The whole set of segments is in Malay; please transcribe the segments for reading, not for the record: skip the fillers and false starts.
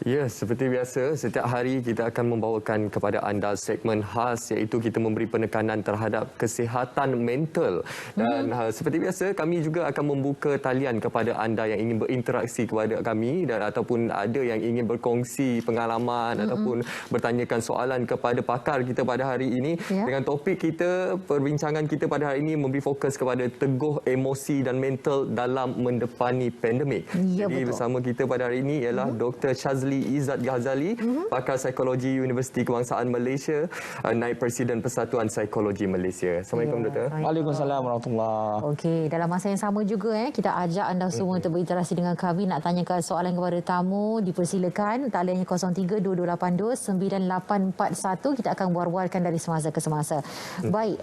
Ya, seperti biasa, setiap hari kita akan membawakan kepada anda segmen khas iaitu kita memberi penekanan terhadap kesihatan mental. Dan seperti biasa, kami juga akan membuka talian kepada anda yang ingin berinteraksi kepada kami dan ataupun ada yang ingin berkongsi pengalaman ataupun bertanyakan soalan kepada pakar kita pada hari ini. Dengan topik kita, perbincangan kita pada hari ini memberi fokus kepada teguh emosi dan mental dalam mendepani pandemik. Ya, Jadi betul. bersama kita pada hari ini ialah Dr. Shazli Izzat Ghazali, pakar psikologi Universiti Kebangsaan Malaysia, naib Presiden Persatuan Psikologi Malaysia. Assalamualaikum, Doktor. Waalaikumsalam warahmatullahi. Okey, dalam masa yang sama juga kita ajak anda semua untuk berinteraksi dengan kami, nak tanyakan soalan kepada tamu, dipersilakan. Taliannya 0322829841. Kita akan war-warkan dari semasa ke semasa. Baik,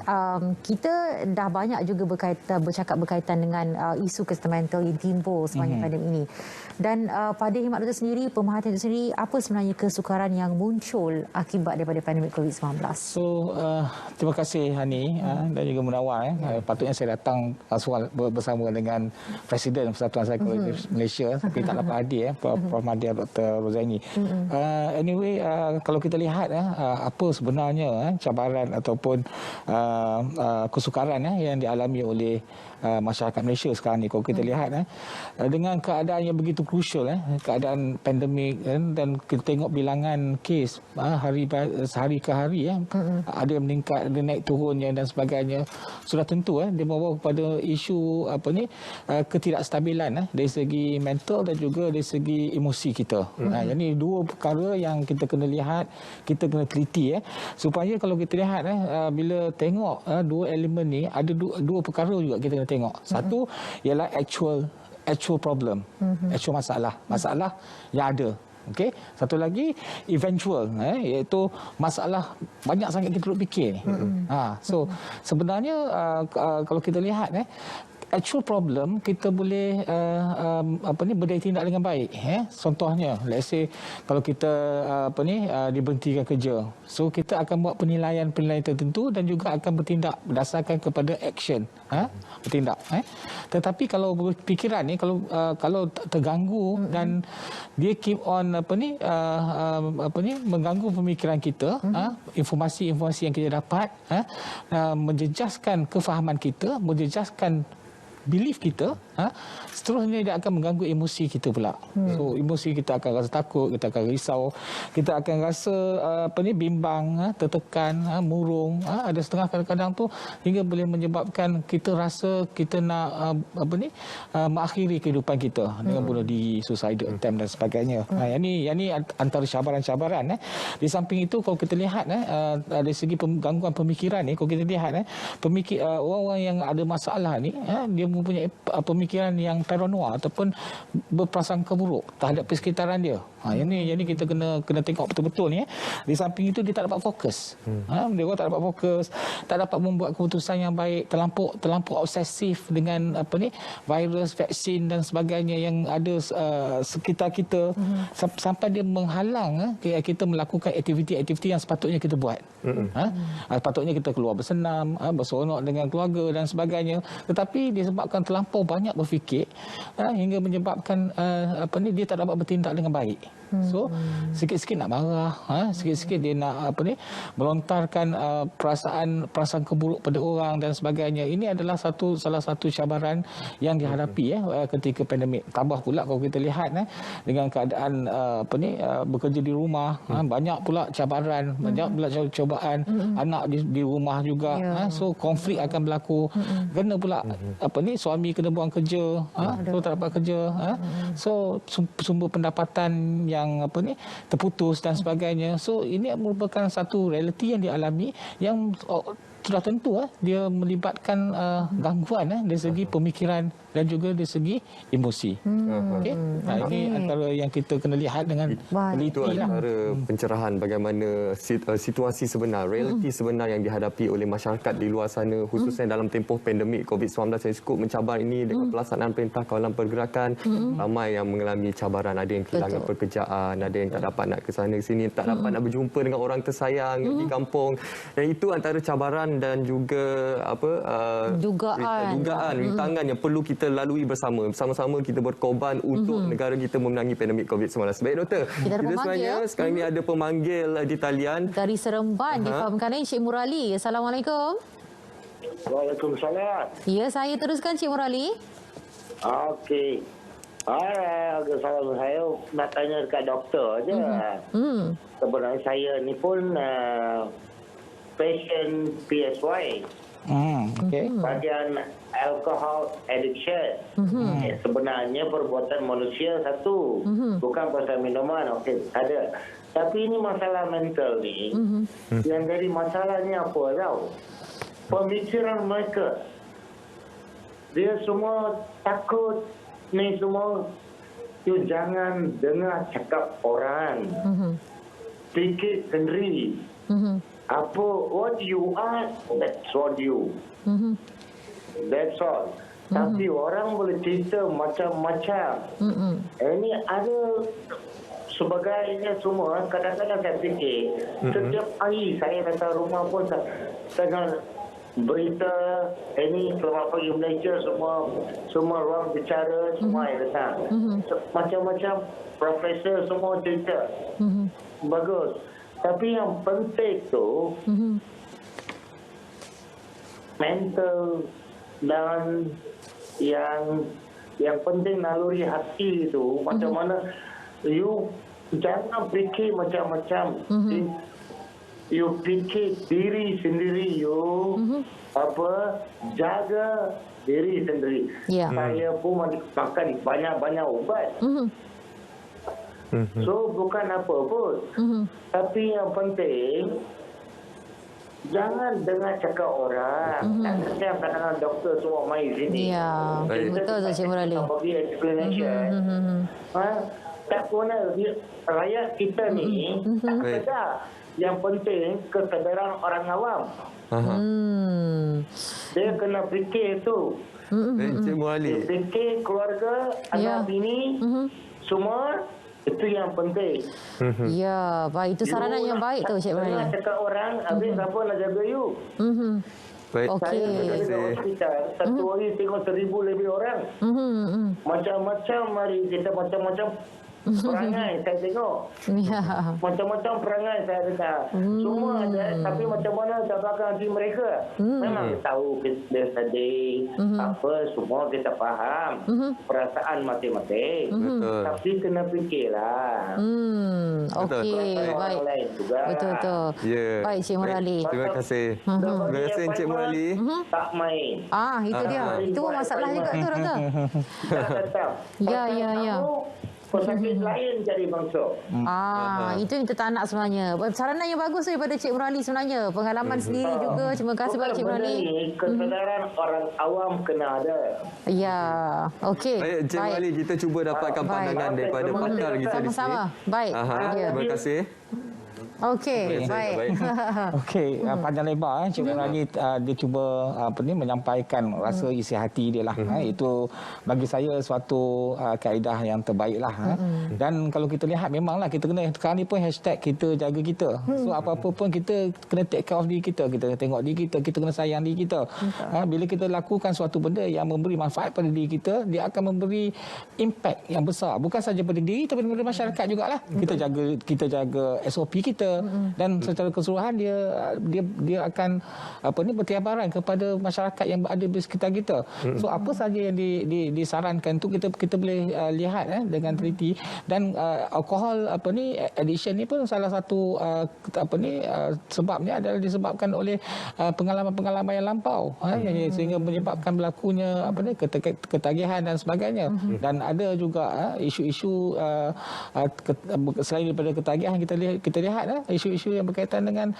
kita dah banyak juga bercakap berkaitan dengan isu kesihatan mental yang timbul sepanjang pandemik ini. Dan pada khidmat doktor sendiri, pemerhatian doktor sendiri, apa sebenarnya kesukaran yang muncul akibat daripada pandemik COVID-19? So, terima kasih Hani dan juga Munawar. Patutnya saya datang bersama dengan Presiden Persatuan Psikologi Malaysia, tapi tak dapat hadir, Prof. Mahathir Dr. Rozaini. Anyway, kalau kita lihat apa sebenarnya cabaran ataupun kesukaran yang dialami oleh masyarakat Malaysia sekarang ni, kalau kita lihat dengan keadaan yang begitu krusial, keadaan pandemik, dan kita tengok bilangan kes sehari ke hari, ada yang meningkat, ada naik turun dan sebagainya, sudah tentu dia membawa kepada isu ketidakstabilan dari segi mental dan juga dari segi emosi kita. Jadi dua perkara yang kita kena lihat, kita kena teliti supaya kalau kita lihat bila tengok dua elemen ni, ada dua perkara juga kita kena tengok. Satu ialah actual problem, actual masalah yang ada. Okey, satu lagi eventual, iaitu masalah banyak sangat kita duduk fikir ni. So sebenarnya kalau kita lihat actual problem kita boleh berdaya tindak dengan baik. Contohnya, let's say kalau kita diberhentikan kerja, so kita akan buat penilaian tertentu dan juga akan bertindak berdasarkan kepada action, bertindak. Tetapi kalau berfikiran ni, kalau terganggu dan dia keep on mengganggu pemikiran kita, informasi-informasi yang kita dapat menjejaskan kefahaman kita, menjejaskan belief kita, seterusnya dia akan mengganggu emosi kita pula. So emosi kita akan rasa takut, kita akan risau, kita akan rasa bimbang, tertekan, murung. Ada setengah kadang-kadang tu hingga boleh menyebabkan kita rasa kita nak mengakhiri kehidupan kita dengan bunuh diri, suicide attempt dan sebagainya. Yang ni antara cabaran-cabaran. Di samping itu, kalau kita lihat dari segi gangguan pemikiran ni, kalau kita lihat orang-orang yang ada masalah ni, dia mempunyai pemikiran yang paranoid ataupun berprasangka buruk terhadap persekitaran dia. Yang ni kita kena tengok betul-betul ni. Di samping itu, dia tak dapat fokus. Dia tak dapat fokus, tak dapat membuat keputusan yang baik, terlampau obsesif dengan virus, vaksin dan sebagainya yang ada sekitar kita, sampai dia menghalang kita melakukan aktiviti-aktiviti yang sepatutnya kita buat. Sepatutnya kita keluar bersenam, berseronok dengan keluarga dan sebagainya. Tetapi disebabkan terlampau banyak berfikir, hingga menyebabkan dia tak dapat bertindak dengan baik. So sikit-sikit nak marah, sikit-sikit dia nak melontarkan perasaan keburuk pada orang dan sebagainya. Ini adalah salah satu cabaran yang dihadapi ketika pandemik. Tambah pula kalau kita lihat dengan keadaan bekerja di rumah, banyak pula cabaran, banyak pula cobaan, anak di rumah juga. So konflik akan berlaku. Kena pula suami kena buang kerja, so tak dapat kerja, so sumber pendapatan yang terputus dan sebagainya. So ini merupakan satu realiti yang dialami yang sudah tentu dia melibatkan gangguan dari segi pemikiran dan juga dari segi emosi. Okay? Ini antara yang kita kena lihat dengan teliti. Itu antara pencerahan bagaimana situasi sebenar, realiti sebenar yang dihadapi oleh masyarakat di luar sana, khususnya dalam tempoh pandemik COVID-19 yang cukup mencabar ini dengan pelaksanaan Perintah Kawalan Pergerakan. Ramai yang mengalami cabaran, ada yang kehilangan pekerjaan, ada yang tak dapat nak ke sana ke sini, tak dapat nak berjumpa dengan orang tersayang di kampung. Dan itu antara cabaran dan juga dugaan rintangan yang perlu kita lalui bersama-sama kita berkorban untuk negara kita memenangi pandemik COVID-19. Baik doktor, kita sebenarnya sekarang ni ada pemanggil di talian dari Seremban difahamkan Cik Murali. Assalamualaikum. Waalaikumsalam. Ya, saya teruskan Cik Murali. Okey. Salam saya nak tanya dekat doktor je. Sebenarnya saya ni pun patient PSY. Okey. Bahagian alcohol addiction. Sebenarnya perbuatan manusia satu. Bukan pasal minuman. Okey, ada. Tapi ini masalah mental ni. Yang jadi masalahnya apa tau? Pemikiran mereka. Dia semua takut. Ni semua, you jangan dengar cakap orang. Fikir sendiri. Apa, what you are, that's what you. That's all. Tapi orang boleh cerita macam-macam. Ini ada sebagainya semua. Kadang-kadang saya fikir, setiap hari saya datang rumah pun tengah berita ini Selamat Pagi Malaysia, semua ruang bicara semua yang datang. Macam-macam profesor semua cerita. Bagus. Tapi yang penting tu mental dan yang penting naluri hati itu macam mana you jangan fikir macam-macam. You fikir diri sendiri, you jaga diri sendiri. Saya pun makan banyak-banyak ubat. So bukan apa pun. Tapi yang penting jangan dengar cakap orang. Kadang-kadang doktor semua main sini. Ya, betul tu Cik Murali. Bagi explanation. Tak guna rakyat kita ni tak sedar. Yang penting kesedaran orang awam. Dia kena fikir tu. Cik Murali. Fikir keluarga, anak bini, semua itu yang penting. Ya, baik, itu saranan yang baik tu Cik Murali. Jangan cakap orang, habis siapa nak jaga you? Baik. Okey. Saya dekat hospital, satu hari tengok 1,000 lebih orang. Macam-macam mari kita macam-macam perangai saya tengok. Macam-macam perangai saya dengar. Semua ada, tapi macam mana cabakan hati mereka. Memang kita tahu dia sedih, apa semua kita faham. Perasaan masing-masing. Tapi kena fikirlah. Okey, baik. Betul-betul. Baik Cik Murali. Terima kasih. Terima kasih Cik Murali. Tak main. Itu dia. Itu pun masalah juga tu doktor. Ya. Pesakit lain jadi bangsa. Itu yang kita tak nak sebenarnya. Saranan yang bagus tu daripada Cik Murali sebenarnya. Pengalaman sendiri juga. Terima kasih banyak Cik Murali. Kesedaran orang awam kena ada. Ya, okey. Baik, Cik Murali, kita cuba dapatkan pandangan daripada pakar kita di sini. Sama-sama. Baik. Terima kasih. Okey, baik. Okey, panjang lebar Cik Murali dia cuba menyampaikan rasa isi hati dia lah. Itu bagi saya suatu kaedah yang terbaik lah. Dan kalau kita lihat memanglah kita kena sekarang ni pun hashtag kita jaga kita. So apa-apa pun kita kena take care of diri kita, kita tengok diri kita, kita kena sayang diri kita. Bila kita lakukan suatu benda yang memberi manfaat pada diri kita, dia akan memberi impact yang besar, bukan saja pada diri tapi pada masyarakat jugalah. Kita jaga SOP kita, dan secara keseluruhan dia akan bertiabaran kepada masyarakat yang ada di sekitar kita. So apa saja yang disarankan tu kita boleh lihat dengan teliti. Dan alkohol addiction ni pun salah satu sebabnya adalah disebabkan oleh pengalaman-pengalaman yang lampau sehingga menyebabkan berlakunya ketagihan dan sebagainya. Dan ada juga isu-isu selain daripada ketagihan kita lihat isu-isu yang berkaitan dengan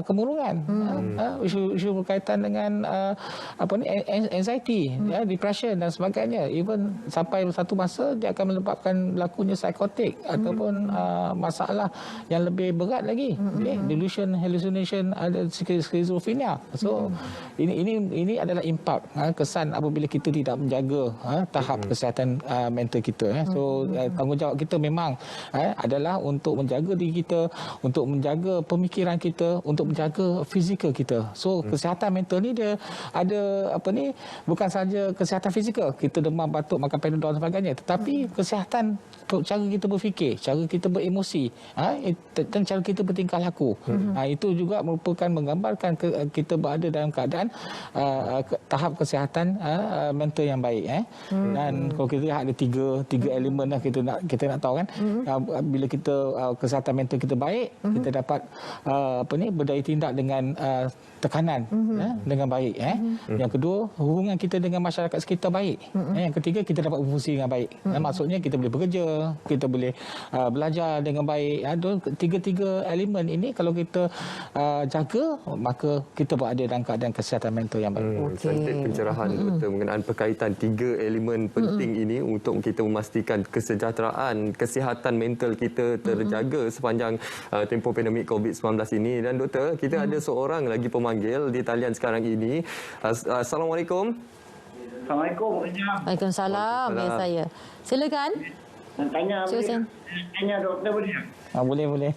kemurungan, isu-isu berkaitan dengan anxiety, depression dan sebagainya. Even sampai satu masa dia akan menyebabkan berlakunya psikotik ataupun masalah yang lebih berat lagi, delusion, hallucination, ada skizofrenia. So ini adalah impak kesan apabila kita tidak menjaga tahap kesihatan mental kita. So tanggungjawab kita memang adalah untuk menjaga menjaga diri kita, untuk menjaga pemikiran kita, untuk menjaga fizikal kita. So kesihatan mental ni dia ada bukan saja kesihatan fizikal, kita demam, batuk, makan Panadol dan sebagainya, tetapi kesihatan cara kita berfikir, cara kita beremosi, dan cara kita bertingkah laku. Itu juga merupakan menggambarkan kita berada dalam keadaan tahap kesihatan mental yang baik. Dan kalau kita lihat ada tiga elemen lah kita nak tahu kan. Bila kita kesihatan mental kita baik, kita dapat berdaya tindak dengan tekanan dengan baik. Yang kedua, hubungan kita dengan masyarakat sekitar baik. Yang ketiga, kita dapat berfungsi dengan baik. Maksudnya kita boleh bekerja, kita boleh belajar dengan baik. Tiga-tiga elemen ini kalau kita jaga, maka kita berada dalam keadaan kesihatan mental yang baik. Cantik pencerahan betul mengenai berkaitan tiga elemen penting ini untuk kita memastikan kesejahteraan, kesihatan mental kita terjaga sepanjang tempoh pandemik COVID-19 ini. Dan doktor, kita ada seorang lagi pemanggil di talian sekarang ini. Assalamualaikum. Assalamualaikum. Waalaikumsalam. Ya, saya. Silakan. Tanya doktor boleh? Boleh.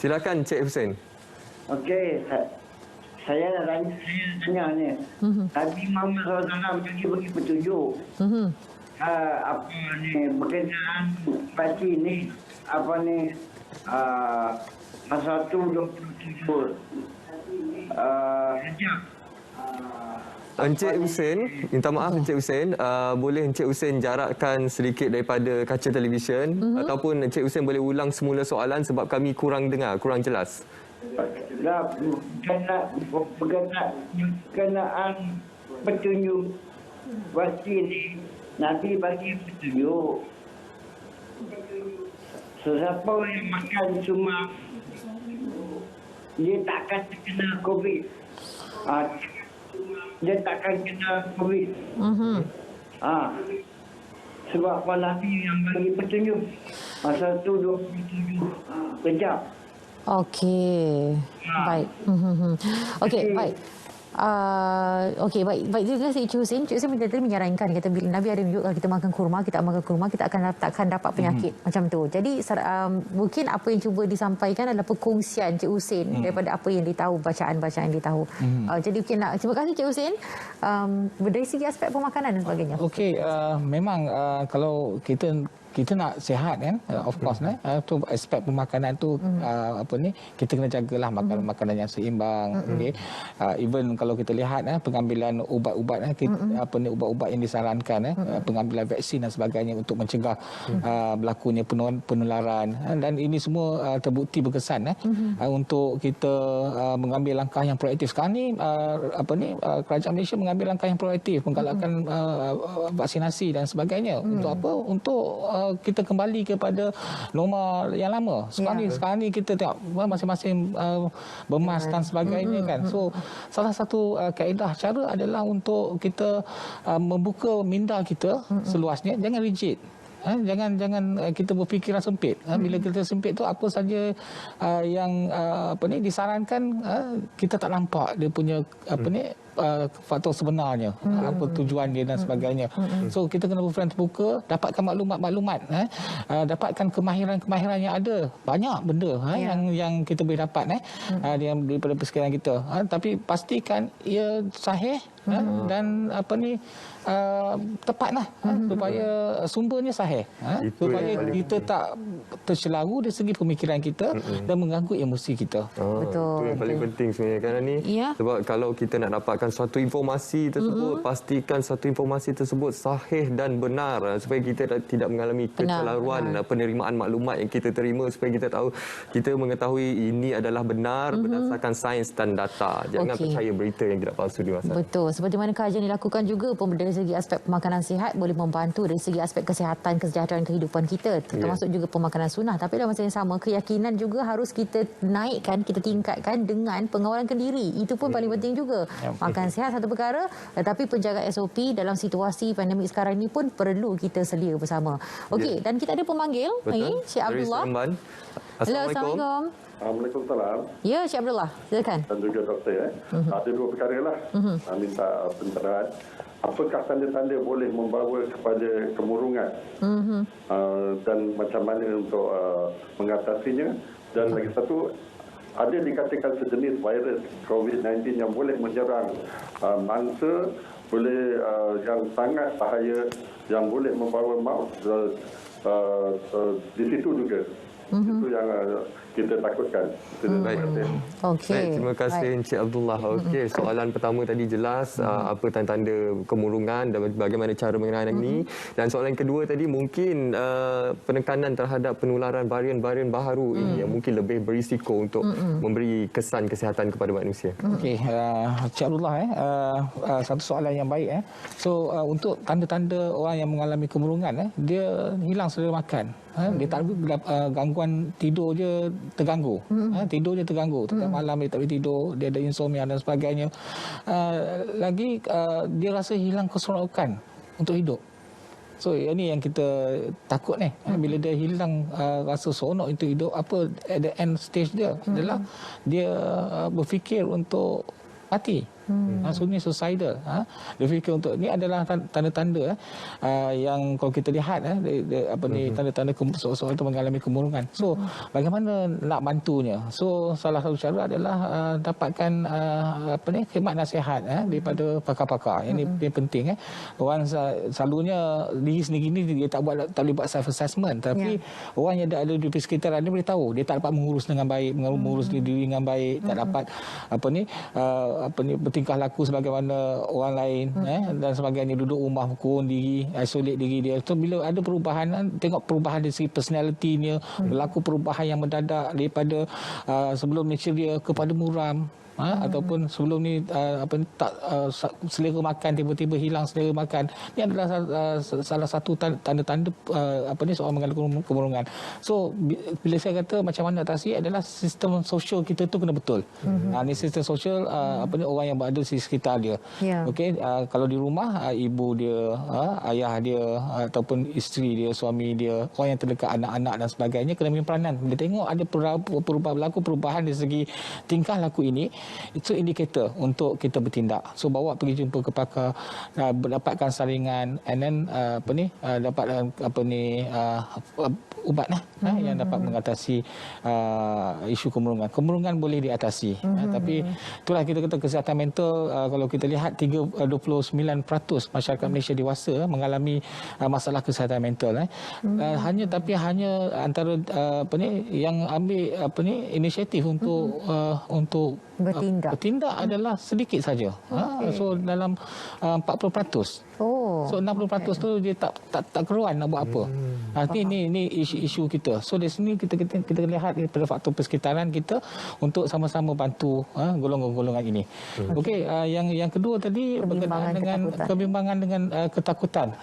Silakan Cik Hussein. Okey, saya nak tanya ni. Tadi Muhammad SAW bagi petunjuk. Apa ni berkenaan vaksin ni, pasal 127 Rejab. Encik Hussein, minta maaf Encik Hussein, boleh Encik Hussein jarakkan sedikit daripada kaca televisyen ataupun Encik Hussein boleh ulang semula soalan sebab kami kurang dengar, kurang jelas. Berkenaan petunjuk vaksin ni, Nabi bagi petunjuk. Sesiapa yang makan cuma dia takkan terkena COVID. Dia takkan kena COVID. Sebab Nabi yang bagi petunjuk. Pasal tu 27 Rejab. Okey. Baik. Okey, baik. Okey, baik juga Cik Hussein. Cik Hussein tadi menyarankan, kata bila Nabi ada menunjuk kalau kita makan kurma, kita takkan dapat penyakit macam tu. Jadi mungkin apa yang cuba disampaikan adalah perkongsian Cik Hussein daripada apa yang dia tahu, bacaan-bacaan yang dia tahu. Jadi mungkin terima kasih Cik Hussein. Dari segi aspek pemakanan dan sebagainya. Okey, memang kalau kita nak sihat kan, of course tu aspek pemakanan tu kita kena jagalah makanan yang seimbang. Even kalau kita lihat pengambilan ubat-ubat ubat-ubat yang disarankan, pengambilan vaksin dan sebagainya untuk mencegah berlakunya penularan, dan ini semua terbukti berkesan untuk kita mengambil langkah yang proaktif. Sekarang ni kerajaan Malaysia mengambil langkah yang proaktif, menggalakkan vaksinasi dan sebagainya. Untuk apa? Untuk kita kembali kepada norma yang lama. Sekarang ni kita tengok masing-masing bermas dan sebagainya kan. So salah satu kaedah cara adalah untuk kita membuka minda kita seluasnya, jangan rigid. Jangan kita berfikiran sempit. Bila kita sempit tu apa saja yang disarankan, kita tak nampak dia punya faktor sebenarnya, apa tujuan dia dan sebagainya. So kita kena berfikiran terbuka, dapatkan maklumat-maklumat, dapatkan kemahiran-kemahiran yang ada. Banyak benda yang kita boleh dapat daripada persekitaran kita. Tapi pastikan ia sahih dan tepatlah, supaya sumbernya sahih, supaya kita tak tercelaru dari segi pemikiran kita dan mengganggu emosi kita. Betul. Itu yang paling penting sebenarnya kan ni. Sebab kalau kita nak dapatkan suatu informasi tersebut, pastikan suatu informasi tersebut sahih dan benar, supaya kita tidak mengalami kecelaruan penerimaan maklumat yang kita terima, supaya kita tahu, kita mengetahui ini adalah benar berdasarkan sains dan data. Jangan percaya berita yang tidak palsu di masa. Betul. Seperti mana kajian dilakukan juga dari segi aspek pemakanan sihat boleh membantu dari segi aspek kesihatan, kesejahteraan kehidupan kita, termasuk juga pemakanan sunnah. Tapi dalam masa yang sama, keyakinan juga harus kita naikkan, kita tingkatkan dengan pengawalan kendiri. Itu pun paling penting juga. Makan sihat satu perkara, tetapi penjagaan SOP dalam situasi pandemik sekarang ini pun perlu kita selia bersama. Okey, dan kita ada pemanggil, Cik Abdullah. Assalamualaikum. Waalaikumsalam. Ya, Cik Abdullah, silakan. Dan juga doktor. Ada dua perkara lah. Minta pencerahan. Apakah tanda-tanda boleh membawa kepada kemurungan? Dan macam mana untuk mengatasinya? Dan lagi satu, ada dikatakan sejenis virus COVID-19 yang boleh menyerang mangsa, boleh yang sangat bahaya, yang boleh membawa maut di situ juga. Itu yang kita takutkan. Baik. Terima kasih Encik Abdullah. Okey, soalan pertama tadi jelas apa tanda-tanda kemurungan dan bagaimana cara mengenali ini. Dan soalan kedua tadi mungkin penekanan terhadap penularan varian-varian baharu ini yang mungkin lebih berisiko untuk memberi kesan kesihatan kepada manusia. Okey, Encik Abdullah, satu soalan yang baik. So untuk tanda-tanda orang yang mengalami kemurungan, dia hilang selera makan. Dia tak gangguan tidur je terganggu. Tidur je terganggu. Setiap malam dia tak boleh tidur, dia ada insomnia dan sebagainya. Lagi dia rasa hilang keseronokan untuk hidup. So ini yang kita takut ni. Bila dia hilang rasa seronok untuk hidup, apa at the end stage dia adalah dia berfikir untuk mati. Maksudnya suicidal. Dia fikir untuk ni adalah tanda-tanda yang kalau kita lihat tanda-tanda seseorang itu mengalami kemurungan. So bagaimana nak bantunya? So salah satu cara adalah dapatkan khidmat nasihat daripada pakar-pakar. Ini penting. Orang selalunya diri sendiri ni dia tak boleh buat self assessment, tapi orang yang ada di sekitar dia boleh tahu dia tak dapat mengurus dengan baik, mengurus diri dengan baik, tak dapat bertingkah laku sebagaimana orang lain dan sebagainya, duduk rumah berkurung diri, isolate diri dia. So bila ada perubahan, tengok perubahan dari segi personality-nya, berlaku perubahan yang mendadak daripada sebelum ni ceria kepada muram. Ataupun sebelum ni tak selera makan, tiba-tiba hilang selera makan. Ini adalah salah satu tanda-tanda seorang mengalami kemurungan. So bila saya kata macam mana atasi adalah sistem sosial kita tu kena betul. Ni sistem sosial orang yang berada di sekitar dia. Okey, kalau di rumah ibu dia, ayah dia ataupun isteri dia, suami dia, orang yang terdekat, anak-anak dan sebagainya kena ambil peranan. Bila tengok ada perubahan dari segi tingkah laku ini, itu indikator untuk kita bertindak. So bawa pergi jumpa ke pakar, dapatkan saringan, and then dapat ubat yang dapat mengatasi isu kemurungan. Kemurungan boleh diatasi. Tapi itulah kita kata kesihatan mental, kalau kita lihat 29% masyarakat Malaysia dewasa mengalami masalah kesihatan mental. Hanya antara yang ambil inisiatif untuk bertindak adalah sedikit saja. So dalam 40%. So 60% tu dia tak keruan nak buat apa. Ini isu kita. So dari sini kita lihat daripada faktor persekitaran kita untuk sama-sama bantu golongan-golongan ini. Okey, yang kedua tadi berkenaan dengan kebimbangan dengan ketakutan.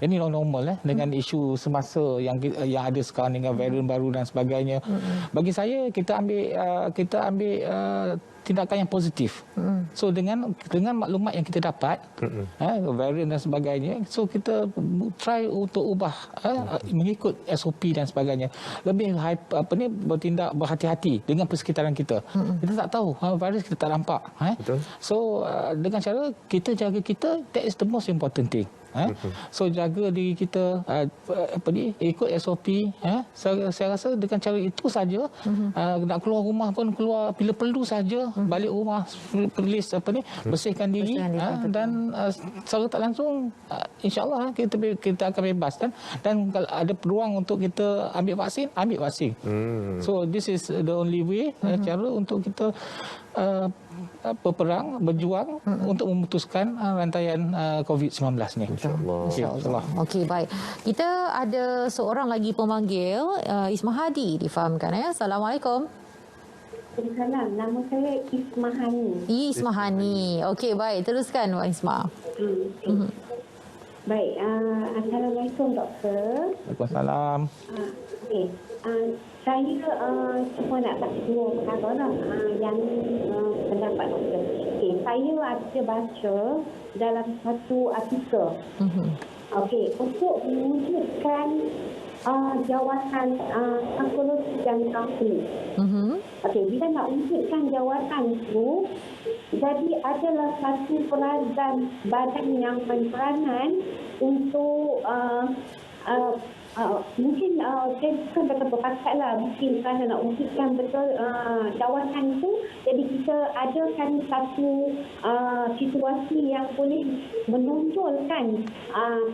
Ini normal dengan isu semasa yang ada sekarang dengan varian baru dan sebagainya. Bagi saya kita ambil tindakan yang positif. So dengan maklumat yang kita dapat, varian dan sebagainya, so kita try untuk ubah mengikut SOP dan sebagainya. Lebih bertindak berhati-hati dengan persekitaran kita. Kita tak tahu virus, kita tak nampak. So dengan cara kita jaga kita, that is the most important thing. So jaga diri kita, ikut SOP. Saya rasa dengan cara itu saja, nak keluar rumah pun keluar bila perlu saja, balik rumah please bersihkan diri, dan secara tak langsung insya-Allah kita akan bebas, dan kalau ada peluang untuk kita ambil vaksin. So this is the only way, cara untuk kita berjuang untuk memutuskan rantaian COVID-19 ni. InsyaAllah. Okey, baik. Kita ada seorang lagi pemanggil, Ismahadi difahamkan. Assalamualaikum. Waalaikumsalam. Nama saya Ismahani. Ismahani. Okey, baik. Teruskan Wak Isma. Baik. Assalamualaikum doktor. Waalaikumsalam. Okey. Saya cuma nak tak dua perkara lah yang pendapat doktor. Saya ada baca dalam satu artikel. Okey, untuk mewujudkan jawatan psikologi dan kaunseling. Okey, bila nak wujudkan jawatan itu, jadi adalah satu badan yang berperanan untuk mungkin saya bukan betul berpakat lah, mungkin kerana nak wujudkan betul jawatan itu, jadi kita adakan satu situasi yang boleh menonjolkan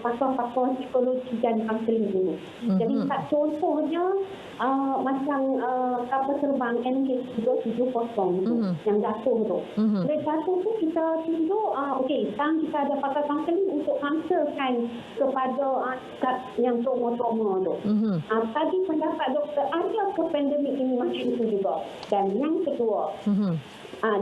pakar-pakar psikologi dan kaunseling dulu. Jadi contohnya macam kapal terbang MH370 tu, yang jatuh tu. Bila jatuh tu kita tunjuk, okey, sekarang kita ada pakar kaunseling untuk counselkan kepada yang trauma-trauma tu. Tadi pendapat doktor, ada ke pandemik ini macam itu juga? Dan yang kedua,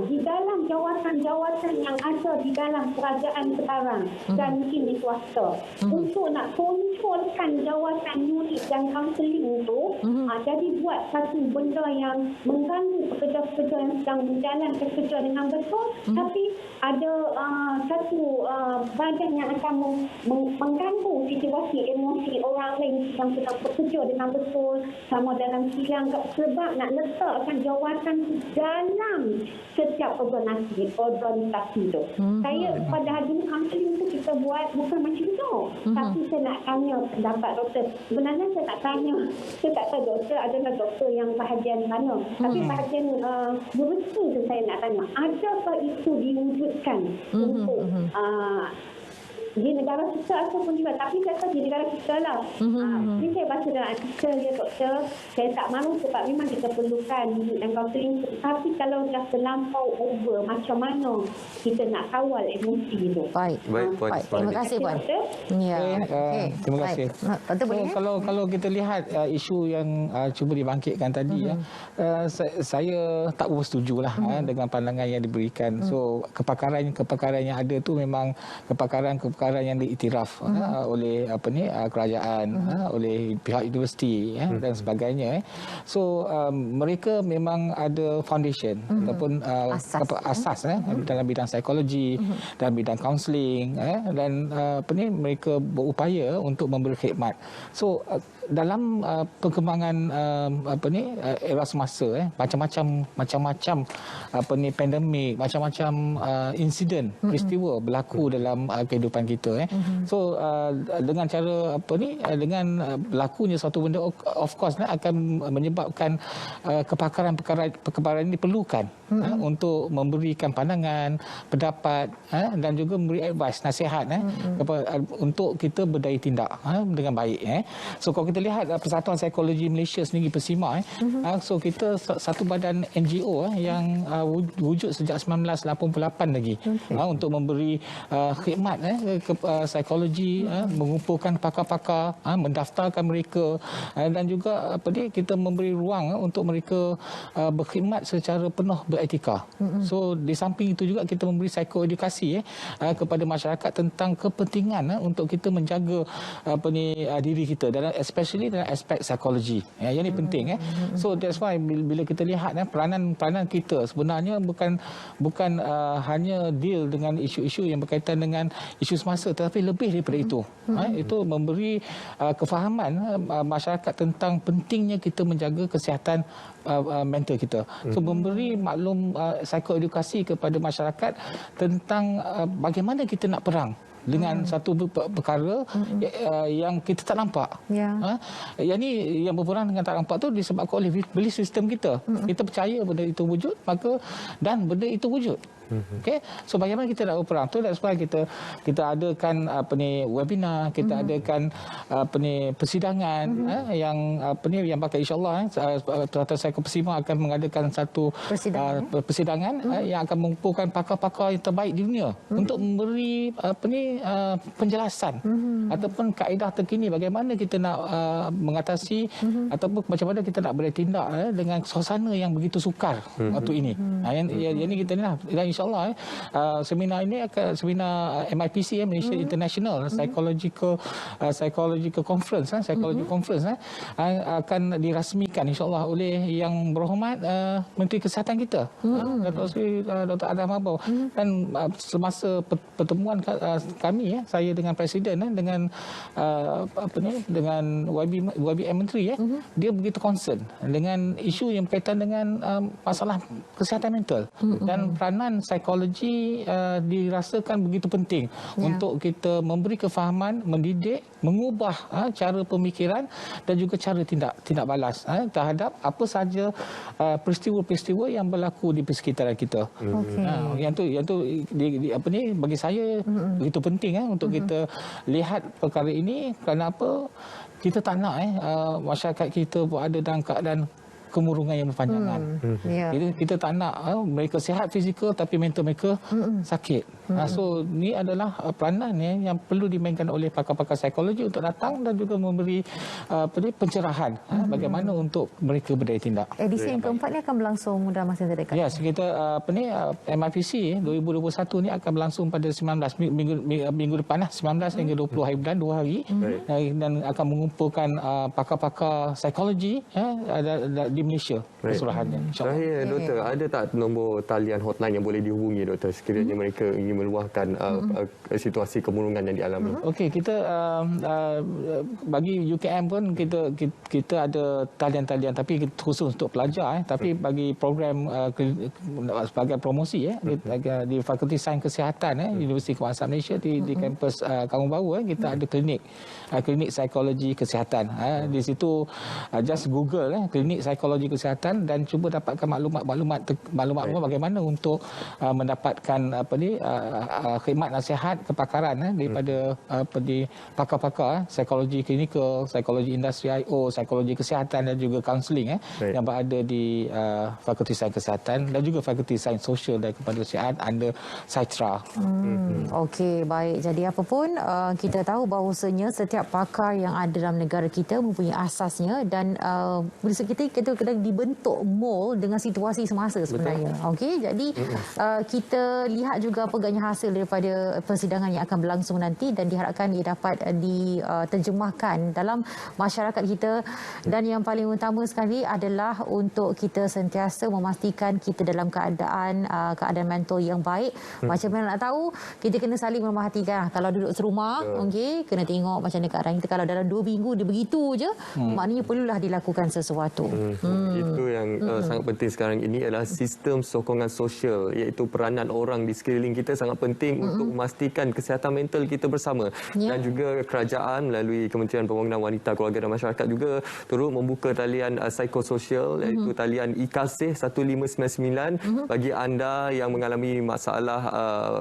di dalam jawatan-jawatan yang ada di dalam kerajaan sekarang dan mungkin di swasta, untuk nak kontrolkan jawatan unit dan kaunseling itu, jadi buat satu benda yang mengganggu pekerja-pekerja yang sedang menjalankan kerja dengan betul, tapi ada satu badan yang akan mengganggu situasi emosi orang lain yang sedang bekerja dengan betul, sama dalam silang, sebab nak letakkan jawatan dalam setiap organisasi tu. Saya pada hari kaunseling tu kita buat bukan macam tu. Tapi saya nak tanya pendapat doktor. Sebenarnya saya tak tanya. Saya tak tahu doktor adalah doktor yang bahagian mana. Tapi bahagian universiti tu saya nak tanya. Adakah itu diwujudkan untuk di negara kita ataupun juga, tapi saya tahu di negara kita lah. Jadi saya baca dalam artikel dia doktor, saya tak mahu sebab memang kita perlukan dan kaunseling, tapi kalau dah terlampau over, macam mana kita nak kawal emosi itu? Baik. Terima kasih Puan. Ya. Terima kasih. Kalau kita lihat isu yang cuba dibangkitkan tadi, saya tak bersetuju lah dengan pandangan yang diberikan. So kepakaran yang ada tu memang kepakaran yang diiktiraf oleh kerajaan, oleh pihak universiti dan sebagainya. So mereka memang ada foundation ataupun asas dalam bidang psikologi, dalam bidang kaunseling, dan mereka berupaya untuk memberi khidmat. So dalam perkembangan era semasa, macam-macam pandemik, macam-macam insiden peristiwa berlaku dalam kehidupan kita. So dengan cara dengan berlakunya suatu benda, of course akan menyebabkan kepakaran ini perlukan untuk memberikan pandangan, pendapat dan juga memberi advice, nasihat untuk kita berdaya tindak dengan baik. So kalau kita lihat Persatuan Psikologi Malaysia sendiri, Persima, so kita satu badan NGO yang wujud sejak 1988 lagi, untuk memberi khidmat ke psikologi, mengumpulkan pakar-pakar, mendaftarkan mereka, dan juga kita memberi ruang untuk mereka berkhidmat secara penuh beretika. So di samping itu juga kita memberi psikoedukasi kepada masyarakat tentang kepentingan untuk kita menjaga diri kita, dalam especially dalam aspek psikologi. Yang ini penting. So that's why bila kita lihat peranan kita sebenarnya bukan hanya deal dengan isu-isu yang berkaitan dengan isu semasa, tetapi lebih daripada itu. Itu memberi kefahaman masyarakat tentang pentingnya kita menjaga kesihatan mental kita. So memberi maklum psikoedukasi kepada masyarakat tentang bagaimana kita nak perang dengan satu perkara yang kita tak nampak. Yang ni yang berperang dengan tak nampak tu disebabkan oleh belief sistem kita. Kita percaya benda itu wujud, dan benda itu wujud. Okay? So bagaimana kita nak berperang tu? That's why kita adakan webinar, kita adakan persidangan yang bakal insya-Allah Persatuan Psikologi Persima akan mengadakan satu persidangan yang akan mengumpulkan pakar-pakar yang terbaik di dunia untuk memberi penjelasan ataupun kaedah terkini bagaimana kita nak mengatasi ataupun macam mana kita nak bertindak dengan suasana yang begitu sukar waktu ini. Yang ini kita ni lah, dan insyaAllah seminar ini akan seminar MIPC Malaysia International Psychological Conference Conference akan dirasmikan insyaAllah oleh Yang Berhormat Menteri Kesihatan kita, Datuk Seri Dr. Adam Abau. Dan semasa pertemuan kami saya dengan Presiden dengan dengan YBM Menteri dia begitu concern dengan isu yang berkaitan dengan masalah kesihatan mental dan peranan psikologi dirasakan begitu penting untuk kita memberi kefahaman, mendidik, mengubah cara pemikiran dan juga cara tindak balas terhadap apa sahaja peristiwa-peristiwa yang berlaku di persekitaran kita. Yang tu bagi saya begitu penting untuk kita lihat perkara ini. Kerana apa? Kita tak nak masyarakat kita berada dalam keadaan kemurungan yang berpanjangan. Kita tak nak mereka sihat fizikal tapi mental mereka sakit. So ni adalah peranan yang perlu dimainkan oleh pakar-pakar psikologi untuk datang dan juga memberi pencerahan bagaimana untuk mereka berdaya tindak. Edisi yang keempat ni akan berlangsung dalam masa yang terdekat. Ya, sekitar MIPC 2021 ni akan berlangsung pada 19 minggu depan 19 hingga 20 hari bulan 2 hari dan akan mengumpulkan pakar-pakar psikologi di Malaysia keseluruhannya. Terakhir, Doktor, ada tak nombor talian hotline yang boleh dihubungi, Doktor, sekiranya mereka ingin meluahkan situasi kemurungan yang dialami? Okey, kita bagi UKM pun kita ada talian-talian tapi khusus untuk pelajar tapi bagi program sebagai promosi di Fakulti Sains Kesihatan Universiti Kebangsaan Malaysia di kampus Kampung Baru kita ada klinik psikologi kesihatan. Di situ just Google klinik psikologi kesihatan dan cuba dapatkan maklumat bagaimana untuk mendapatkan khidmat nasihat kepakaran daripada pakar-pakar psikologi klinikal, psikologi industri IO, psikologi kesihatan dan juga kaunseling yang berada di Fakulti Sains Kesihatan dan juga Fakulti Sains Sosial dan Kemanusiaan under Saitra. Okey, baik. Jadi apapun kita tahu bahawasanya setiap pakar yang ada dalam negara kita mempunyai asasnya dan kita kena dibentuk mold dengan situasi semasa sebenarnya. Okey, jadi kita lihat juga apa agaknya hasil daripada persidangan yang akan berlangsung nanti dan diharapkan ia dapat diterjemahkan dalam masyarakat kita dan yang paling utama sekali adalah untuk kita sentiasa memastikan kita dalam keadaan mental yang baik. Macam mana nak tahu? Kita kena saling memerhatikan. Kalau duduk serumah, okey, kena tengok macam mana keadaan kita. Kalau dalam 2 minggu dia begitu je, maknanya perlulah dilakukan sesuatu. Itu yang sangat penting sekarang ini adalah sistem sokongan sosial, iaitu peranan orang di sekeliling kita sangat penting untuk memastikan kesihatan mental kita bersama. Dan juga kerajaan melalui Kementerian Pembangunan Wanita, Keluarga dan Masyarakat juga turut membuka talian psikososial iaitu talian iKasih 1599 bagi anda yang mengalami masalah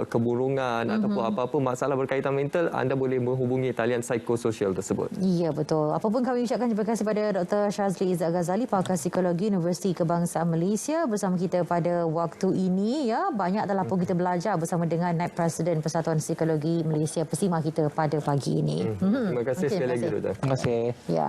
keburungan ataupun apa-apa masalah berkaitan mental, anda boleh menghubungi talian psikososial tersebut. Ya, betul. Apapun kami ucapkan terima kasih kepada Dr. Shazli Izzat Ghazali, pakar psikologi Universiti Kebangsaan Malaysia bersama kita pada waktu ini. Banyak dalam pun kita belajar bersama dengan Naib Presiden Persatuan Psikologi Malaysia Persima kita pada pagi ini. Terima kasih sekali lagi, Doktor. Terima kasih. Ya.